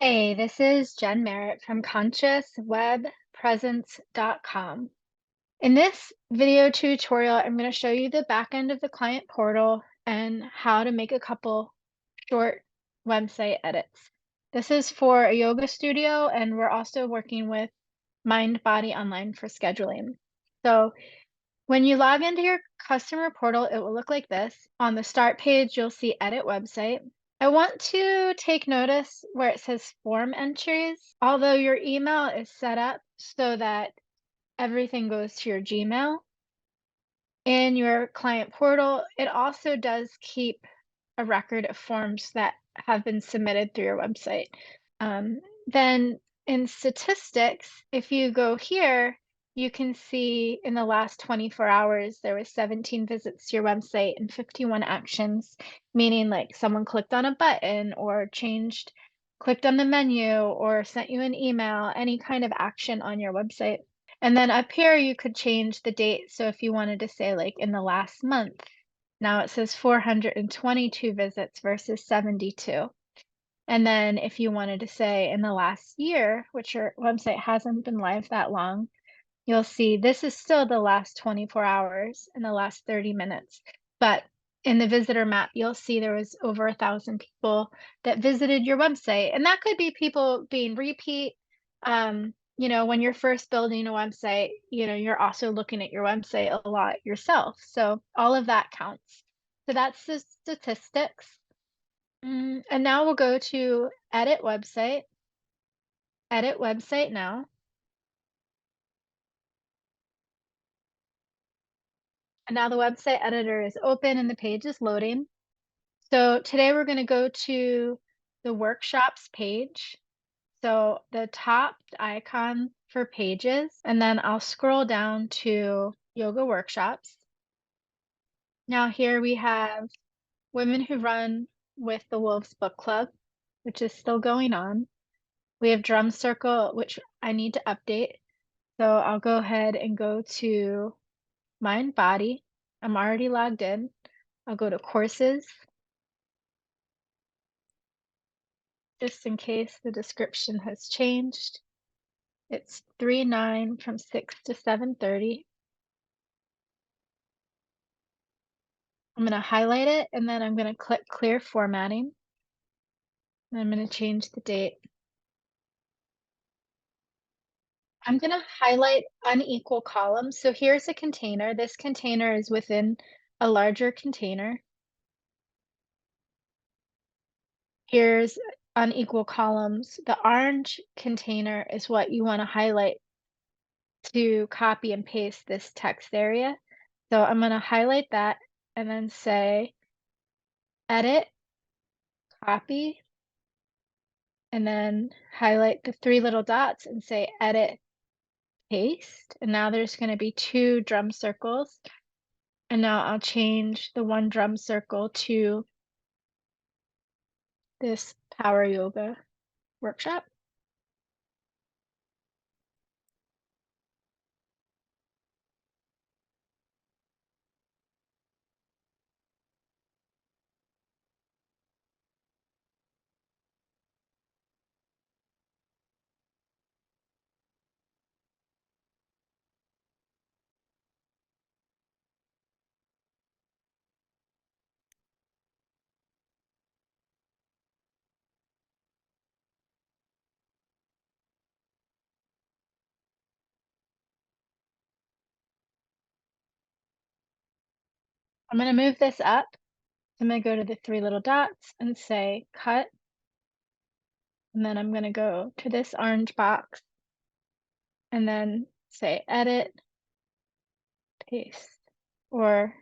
Hey, this is Jen Merritt from ConsciousWebPresence.com. In this video tutorial, I'm going to show you the back end of the client portal and how to make a couple short website edits. This is for a yoga studio, and we're also working with Mindbody Online for scheduling. So when you log into your customer portal, it will look like this. On the start page, you'll see Edit Website. I want to take notice where it says Form Entries. Although your email is set up so that everything goes to your Gmail, in your client portal, it also does keep a record of forms that have been submitted through your website. Then in statistics, if you go here, you can see in the last 24 hours, there was 17 visits to your website and 51 actions, meaning like someone clicked on a button or clicked on the menu or sent you an email, any kind of action on your website. And then up here, you could change the date. So if you wanted to say like in the last month, now it says 422 visits versus 72. And then if you wanted to say in the last year, which your website hasn't been live that long, you'll see this is still the last 24 hours and the last 30 minutes. But in the visitor map, you'll see there was over 1,000 people that visited your website. And that could be people being repeat. When you're first building a website, you're also looking at your website a lot yourself. So all of that counts. So that's the statistics. And now we'll go to edit website now. And now the website editor is open and the page is loading. So today we're going to go to the workshops page. So the top icon for pages, and then I'll scroll down to yoga workshops. Now here we have Women Who Run with the Wolves Book Club, which is still going on. We have Drum Circle, which I need to update. So I'll go ahead and go to Mindbody. I'm already logged in. I'll go to courses, just in case the description has changed. It's 3/9 from 6 to 7:30. I'm going to highlight it and then I'm going to click clear formatting. And I'm going to change the date. I'm going to highlight unequal columns. So here's a container. This container is within a larger container. Here's unequal columns. The orange container is what you want to highlight to copy and paste this text area. So I'm going to highlight that and then say edit, copy, and then highlight the three little dots and say edit, paste. And now there's going to be two drum circles. And now I'll change the one drum circle to this power yoga workshop. I'm going to move this up. I'm going to go to the three little dots and say cut. And then I'm going to go to this orange box and then say edit, paste, or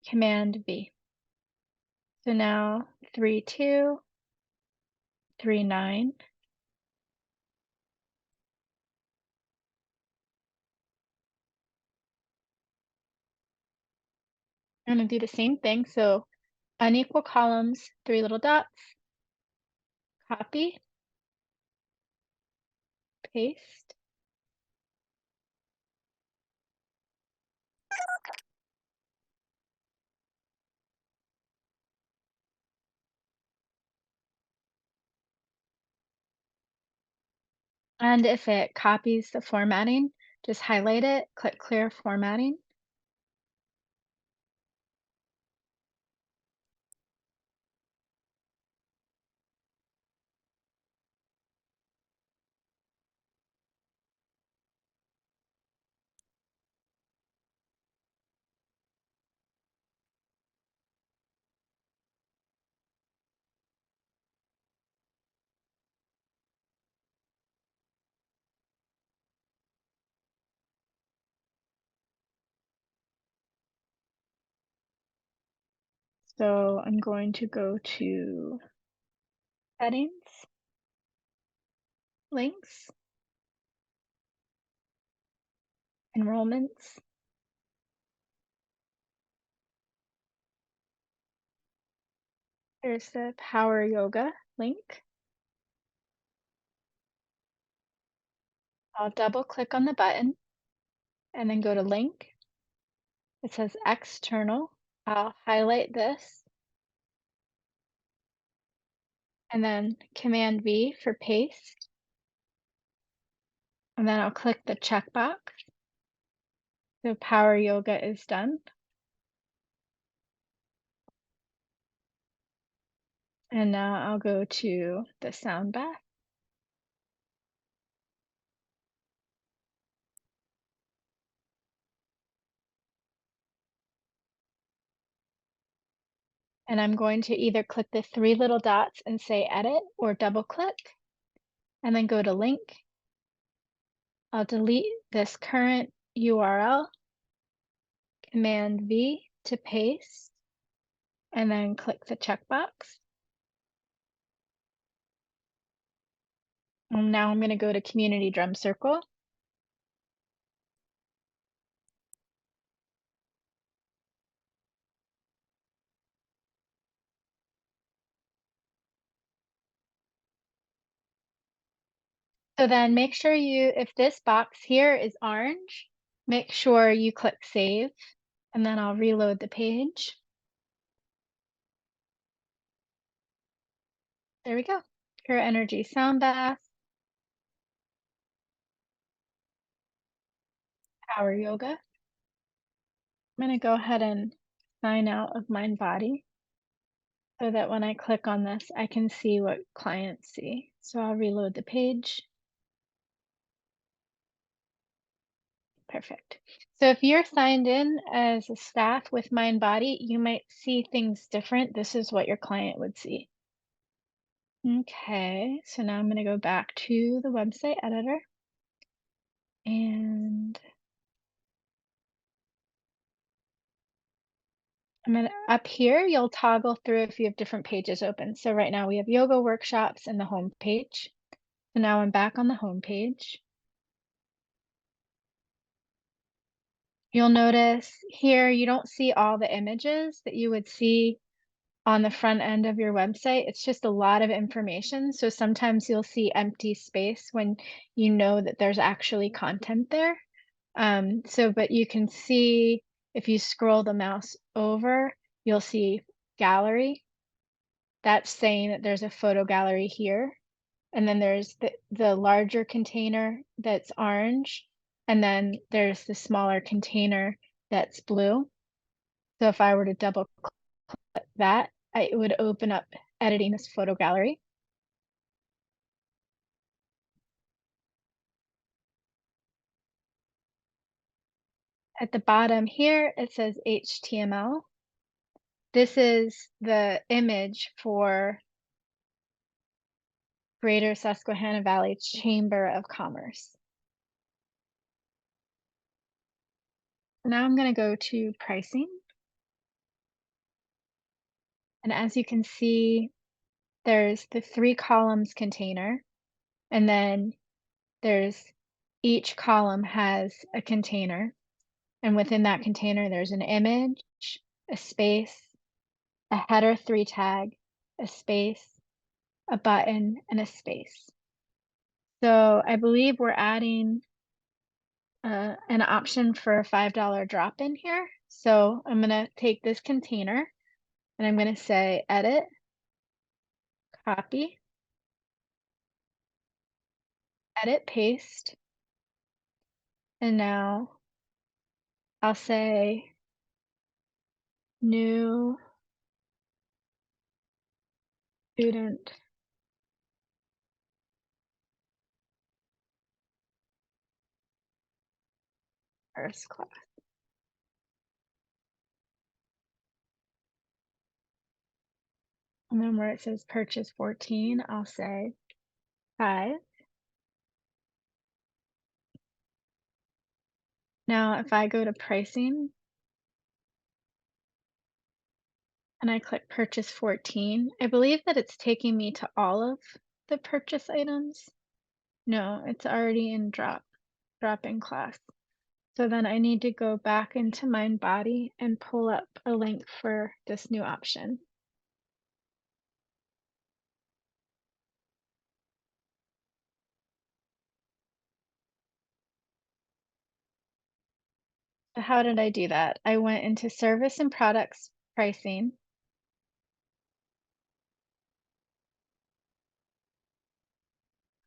Command V. So now 3/2, 3/9. I'm going to do the same thing. So unequal columns, three little dots, copy, paste. And if it copies the formatting, just highlight it, click clear formatting. So I'm going to go to settings, links, enrollments. There's the power yoga link. I'll double click on the button and then go to link. It says external. I'll highlight this and then Command V for paste. And then I'll click the checkbox. So power yoga is done. And now I'll go to the sound bath. And I'm going to either click the three little dots and say edit or double click and then go to link. I'll delete this current URL, Command V to paste, and then click the checkbox. And now I'm going to go to Community Drum Circle. So then make sure if this box here is orange, make sure you click save, and then I'll reload the page. There we go. Pure Energy Sound Bath, Power Yoga. I'm going to go ahead and sign out of Mindbody so that when I click on this, I can see what clients see. So I'll reload the page. Perfect. So if you're signed in as a staff with Mindbody, you might see things different. This is what your client would see. Okay, so now I'm going to go back to the website editor and I'm going to, up here, you'll toggle through if you have different pages open. So right now we have yoga workshops and the home page. So now I'm back on the home page. You'll notice here you don't see all the images that you would see on the front end of your website. It's just a lot of information. So sometimes you'll see empty space when you know that there's actually content there. But you can see if you scroll the mouse over, you'll see gallery. That's saying that there's a photo gallery here. And then there's the larger container that's orange. And then there's the smaller container that's blue. So if I were to double click that, it would open up editing this photo gallery. At the bottom here, it says HTML. This is the image for Greater Susquehanna Valley Chamber of Commerce. Now I'm going to go to pricing. And as you can see, there's the 3 columns container, and then there's each column has a container. And within that container, there's an image, a space, a header 3 tag, a space, a button, and a space. So I believe we're adding an option for a $5 drop-in here. So I'm going to take this container and I'm going to say edit, copy, edit paste, and now I'll say new student first class. And then where it says purchase 14, I'll say 5. Now if I go to pricing and I click purchase 14, I believe that it's taking me to all of the purchase items. No, it's already in drop-in class. So then I need to go back into Mindbody and pull up a link for this new option. So how did I do that? I went into service and products pricing,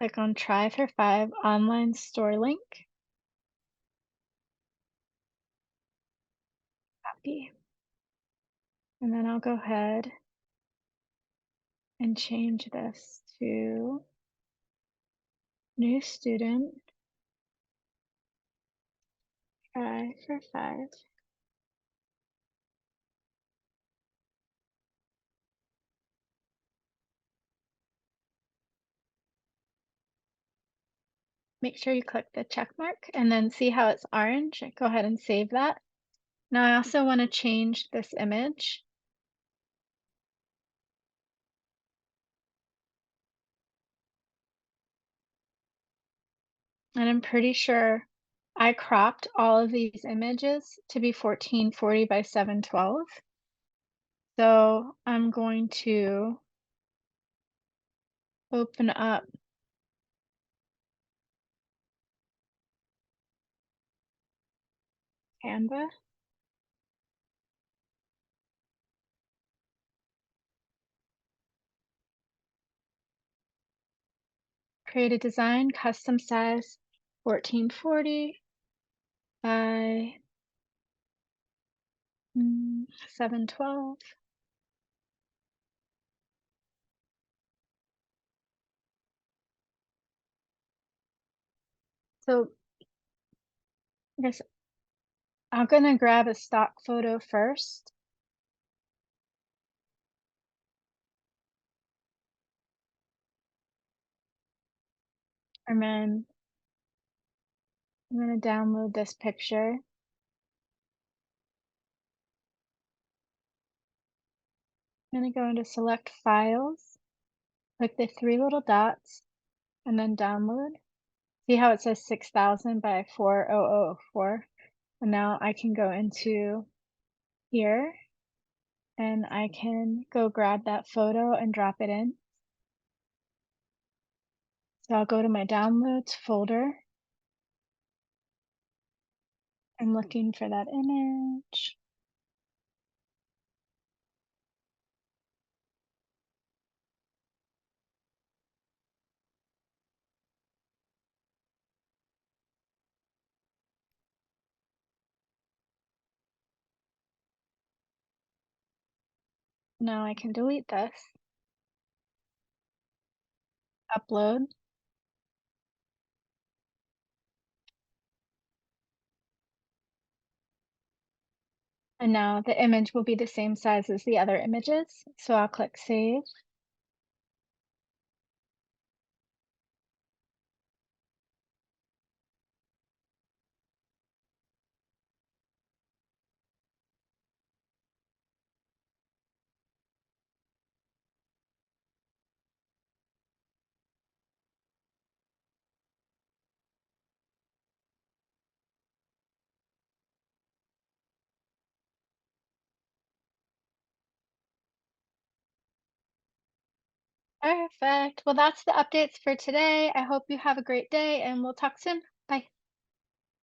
click on try for 5 online store link, copy. And then I'll go ahead and change this to new student, try for 5. Make sure you click the check mark and then see how it's orange. Go ahead and save that. Now I also want to change this image. And I'm pretty sure I cropped all of these images to be 1440 by 712. So I'm going to open up Canva, create a design, custom size 1440 by 712. So I guess I'm gonna grab a stock photo first, and then I'm gonna download this picture. I'm gonna go into select files, click the 3 little dots, and then download. See how it says 6,000 by 4004? And now I can go into here and I can go grab that photo and drop it in. So I'll go to my downloads folder. I'm looking for that image. Now I can delete this, upload, and now the image will be the same size as the other images. So I'll click save. Perfect. Well, that's the updates for today. I hope you have a great day and we'll talk soon. Bye.